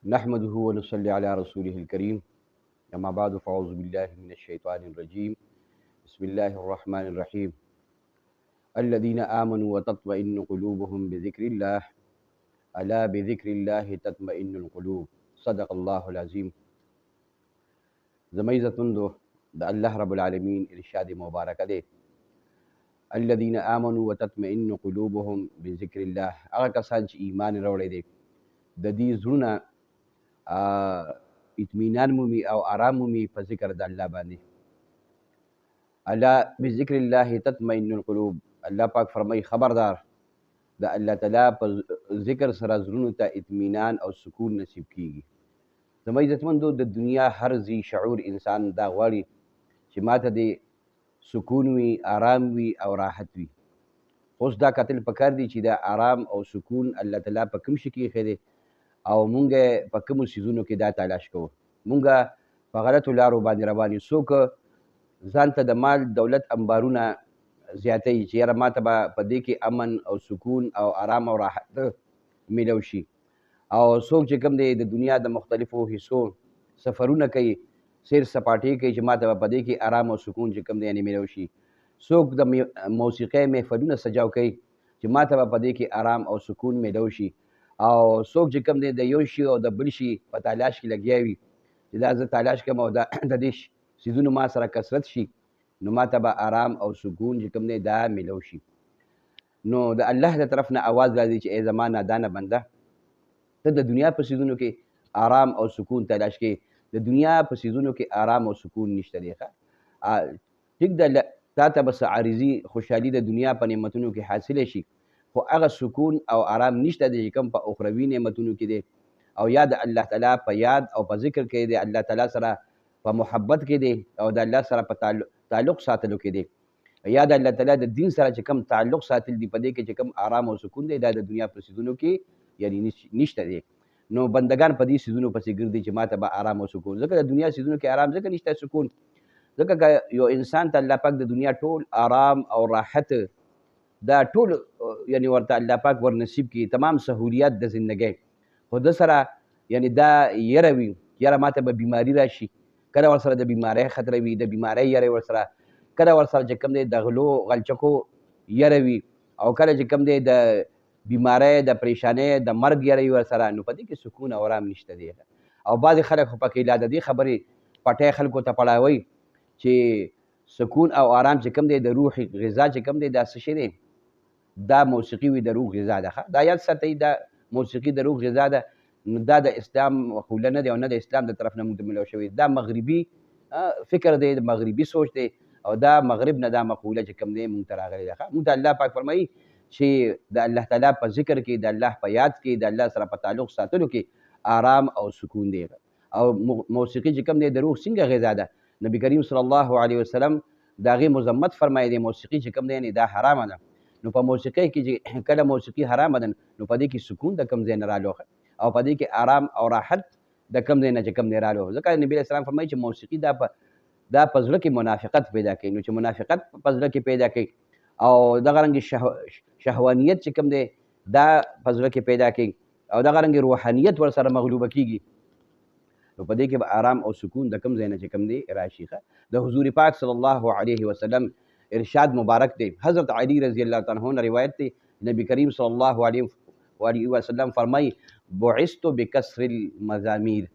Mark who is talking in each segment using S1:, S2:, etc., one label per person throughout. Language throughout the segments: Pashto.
S1: نحمده ونصلي على رسوله الكريم. أما بعد فأعوذ بالله من الشيطان الرجيم. بسم الله الرحمن الرحيم. الذين آمنوا وتطمئن قلوبهم بذكر الله ألا بذكر الله تطمئن القلوب. صدق الله العظيم. زما عزتمندو د الله رب العالمین ارشاد مبارک دی. الذين آمنوا وتطمئن قلوبهم بذكر الله. هغه کسان چې ایمان راوړی دی د دې زړونه اطمینان مومي او آرام مومي په ذکر د الله باندې. الا بذکر الله تطمئن القلوب. الله پاک فرمایي خبردار د الله تعالی په ذکر سره زړونو ته اطمینان او سکون نصیب کیږي. زما عزتمندو د دنیا هر ذی شعور انسان دا غواړي چې ماته د سکون وي، آرام وي او راحت وي. اوس دا کتل پکار دی چې دا آرام او سکون الله تعالی په کوم شي کې ایښی دی او مونږ په کومو څیزونو کې دا تلاش کوو. مونږ په غلطو لارو باندې روان یو. څوک ځان ته د مال دولت انبارونه زیاتوي چې یاره ماته به په دې کې امن او سکون او آرام او راحت میلو شي، او څوک چې کوم دی د دنیا د مختلفو حصو سفرونه کوي، سیر سپاټې کوي چې ماته به په دې کې آرام او سکون چې کوم دی یعنې میلو شي. څوک د موسیقۍ محفلونه سجاو کوي چې ماته به په دې کې آرام او سکون میلو شي، او څوک چې کوم دی د یو شي او د بل شي په تلاش کې لګیا وي چې دا زه تلاش کوم او د دې څیزونو ما سره کثرت شي نو ماته به آرام او سکون چې کوم دی دا میلو شي. نو د الله د طرف نه آواز راځي چې ای زما نادانه بنده، ته د دنیا په څیزونو کې آرام او سکون تلاش کې. د دنیا په څیزونو کې آرام او سکون نشته دی. ټیک ده تا ته بس عارضي خوشحالي د دنیا په نعمتونو کې حاصله شي، خو هغه سکون او آرام نشته دی چې کوم په اخروي نعمتونو کې دی، او یا د الله تعالی په یاد او په ذکر کې دی، الله تعالی سره په محبت کې دی، او د الله سره په تعلق ساتلو کې دی، یا د الله تعالی د دین سره چې کوم تعلق ساتل دی په دې کې چې کوم آرام او سکون دی دا د دنیا په څیزونو کې یعنی نشته دی. نو بندگان په دې څیزونو پسې ګرځي چې ماته به آرام او سکون. ځکه د دنیا څیزونو کې آرام ځکه نشته سکون، ځکه یو انسان ته الله پاک د دنیا ټول آرام او راحت دا ټول یعنی ورته الله پاک ور نصیب کړي، تمام سهولیات د زندګۍ، خو د سره یعنی دا یره وي یاره ماته به بیماري راشي، کله ورسره د بیمارۍ خطره وي، د بیمارۍ یره ورسره، کله ورسره چې کوم دی د غلو غلچکو یره وي، او کله چې کوم دی د بیمارۍ د پریشانۍ د مرګ یره وي ورسره. نو په دې کې سکون او آرام نشته دی. او بعضې خلک خو پکې لا د دې خبرې پټۍ خلکو ته پړاوي چې سکون او آرام چې کوم دی د روح غذا چې کوم دی دا څه شی دی، دا موسیقي وي د روح غذا ده. دا یاد ساتئ دا موسیقي د روح غذا ده. نو دا د اسلام خوله نه دی او نه د اسلام د طرف نه موږ ته میلاو شوی. دا مغربي فکر دی، مغربي سوچ دی، او دا مغرب نه دا مقوله چې کوم دی موږ ته راغلی ده. موږ ته الله پاک فرمایي چې د الله تعالی په ذکر کې، د الله په یاد کې، د الله سره په تعلق ساتلو کې آرام او سکون دی. او موسیقي چې کوم دی د روح څنګه غذا ده، نبی کریم صلی الله علیه وسلم د هغې مذمت فرمایي دی موسیقي چې کوم دی یعنې دا حرامه ده. نو په موسیقۍ کې چې کله موسیقي حرامه ده نو په دې کې سکون د کوم ځای نه رالو، او په دې کې آرام او راحت د کوم ځای نه چې کوم دی رالو. ځکه نبي علیه السلام فرمایي چې موسیقي دا په زړه کې منافقت پیدا کوي. نو چې منافقت په زړه کې پیدا کوي او دغه رنګې شهوانیت چې کوم دی دا په زړه کې پیدا کوي، او دغه رنګې روحانیت ورسره مغلوبه کېږي، نو په دې کې به آرام او سکون د کوم ځای نه چې کوم دی راشي. د حضور پاک صلی الله علیه وسلم ارشاد مبارک دی. حضرت علی رضی الله تعالی عنہ روایت دی، نبی کریم صلی الله علیه وسلم فرمایي بعثت بکسر المزامیر.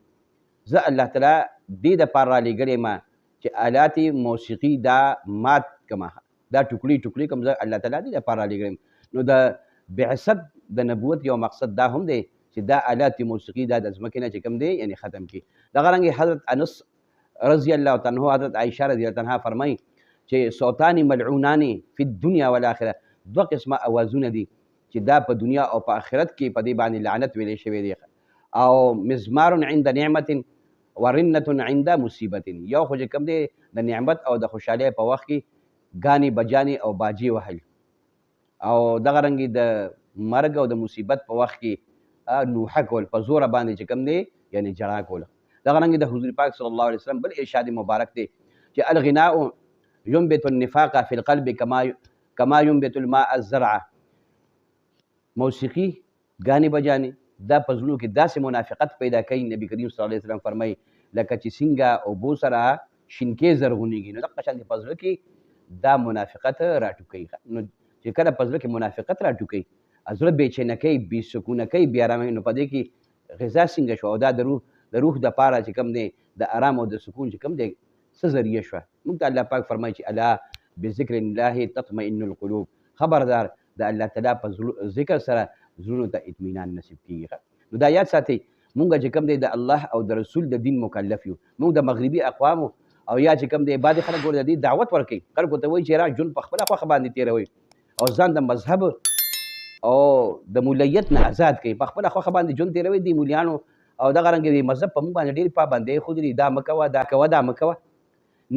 S1: زه الله تعالی دې دپاره رالیږلی ما چې آلات موسیقي دا مات کړمه، دا ټوکړي ټوکړي کوم زه الله تعالی دې دپاره رالیږلی. نو د بعثت د نبوت یو مقصد دا هم دی چې دا آلات موسیقي دا د ځمکې نه چې کوم دی یعنې ختم کړي. دغه رنګې حضرت انس رضی الله تعالی عنه، حضرت عایشه رضی الله عنها فرمایي چې صوتان ملعونان فی الدنیا والآخره، دوه قسمه اوازونه دي چې دا په دنیا او په آخرت کې په دې باندې لعنت ویلی شوی دی. او مزمار عند نعمت ورنة عند مصیبت، یو خو چې کوم دی د نعمت او د خوشحالۍ په وخت کې ګانې بجانې او باجې وهل، او دغه رنګې د مرګ او د مصیبت په وخت کې نوحه کول، په زوره باندې چې کوم دی یعنې جړا کول. دغه رنګې د حضور پاک صلی الله علیه وسلم بل ارشاد مبارک دی چې الغناء ينبت النفاق في القلب كما ينبت الماء الزرع. موسیقي ګانې بجانې دا په زړونو کې داسې منافقت پیدا کوي. نبي کریم صلی الله علیه وسلم فرمایي لکه چې څنګه اوبو سره شینکې زرغونېږي، نو دغه شان په زړه کې دا منافقت راټوکوي. نو چې کله په زړه کې منافقت راټوکوي، زړه بېچینه کوي، بې سکونه کوي، بې ارامه، نو په دې کې غذا څنګه شوه؟ او دا د روح دپاره چې کوم دی د ارام او د سکون چې کوم دی څه ذریعه شوه؟ موږ ته الله پاک فرمایي چې الا بذکر الله تطمئن القلوب، خبردار د الله تعالی په ذکر سره زړونو ته اطمینان نصیب کېږي. نو دا یاد ساتئ، مونږ چې کوم دی د الله او د رسول د دین مکلف یو. مونږ د مغربي اقوامو او یا چې کوم دی بعضې خلک ورته د دې دعوت ورکوي، خلکو ته وایي چې را ژوند په خپله خوښه باندې تېروئ او ځان د مذهب او د مولیت نه آزاد کوي، په خپله خوښه باندې ژوند تېروئ. دې مولیانو او دغه رنګې د مذهب په موږ باندې ډېرې پابندۍ ښودلي، دا مه کوه، دا کوه، دا مه کوه.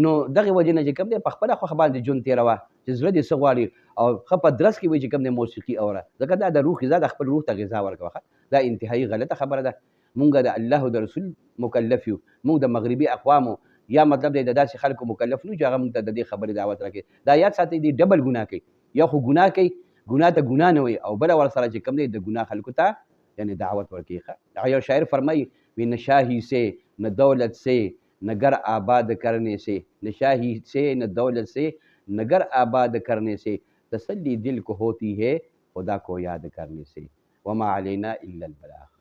S1: نو دغې وجې نه چې کوم دی په خپله خوښه باندې ژوند تېروه، چې زړه دې څه غواړي، او ښه په درس کې وایي چې کوم دی موسیقي اوره، ځکه دا د روح غذا ده، خپل روح ته غذا ورکوه. دا انتهایي غلطه خبره ده. مونږ د الله او د رسول مکلف یو. مونږ د مغربي اقوامو یا مطلب دی د داسې خلکو مکلف نه یو چې هغه مونږ ته د دې خبرې دعوت راکوي. دا یاد ساتئ، دی ډبل ګناه کوي. یا خو ګناه کوي، ګناه ته ګناه نه وایي، او بله ورسره چې کوم دی د ګناه خلکو ته یعنې دعوت ورکوي. هغه یو شاعر فرمایي نہ شاہی سے نہ دولت سے نہ گھر آباد کرنے سے، نہ شاہی سے نہ دولت سے نہ گھر آباد کرنے سے، تسلی دل کو ہوتی ہے خدا کو یاد کرنے سے، وما علینا الا البلاغ.